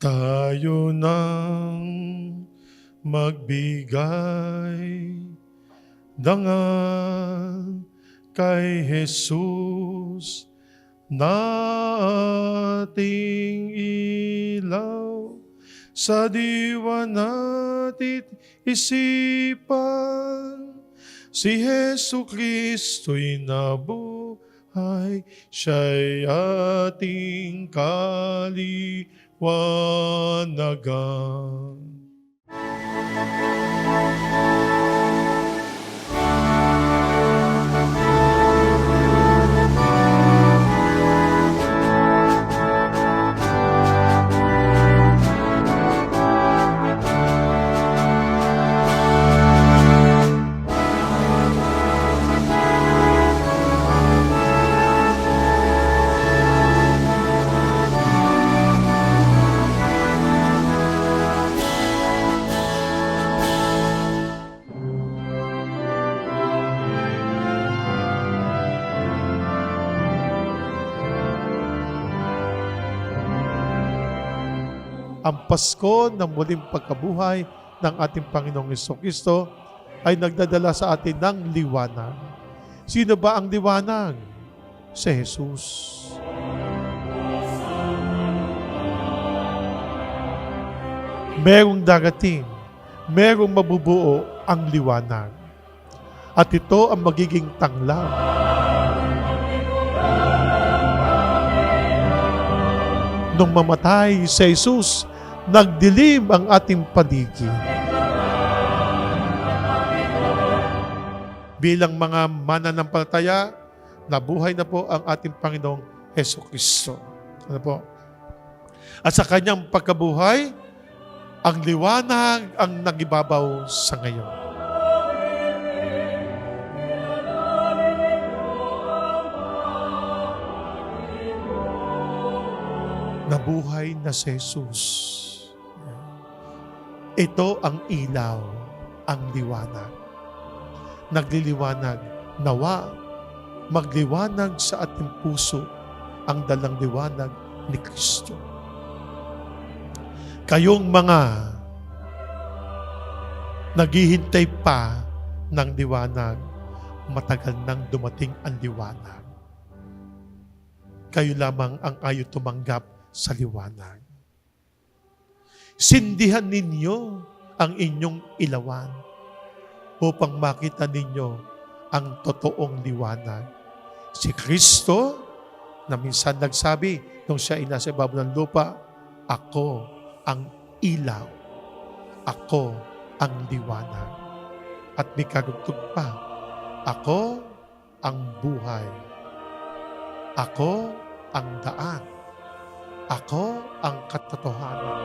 Tayo nang magbigay dangal kay Jesus na ating ilaw sa diwa natin isipan. Si Jesu Kristo'y nabuhay, siya'y ating kaliwanagan. Ang Pasko ng muling pagkabuhay ng ating Panginoong Jesucristo ay nagdadala sa atin ng liwanag. Sino ba ang liwanag? Si Jesus. Merong darating, merong mabubuo ang liwanag. At ito ang magiging tanglaw. Nung mamatay si Jesus, nagdilim ang ating paligid. Bilang mga mananampalataya, nabuhay na po ang ating Panginoong Jesucristo. Ano po? At sa kanyang pagkabuhay, ang liwanag ang nagibabaw sa ngayon. Nabuhay na si Jesus. Ito ang ilaw, ang liwanag. Nagliliwanag, nawa, magliwanag sa ating puso ang dalang liwanag ni Kristo. Kayong mga naghihintay pa ng liwanag, matagal nang dumating ang liwanag. Kayo lamang ang ayaw tumanggap sa liwanag. Sindihan ninyo ang inyong ilawan upang makita ninyo ang totoong liwanag. Si Kristo na minsan nagsabi nung siya ay nasa ibabaw ng lupa, ako ang ilaw, ako ang liwanag. At may karugtog pa, ako ang buhay, ako ang daan, ako ang katotohanan.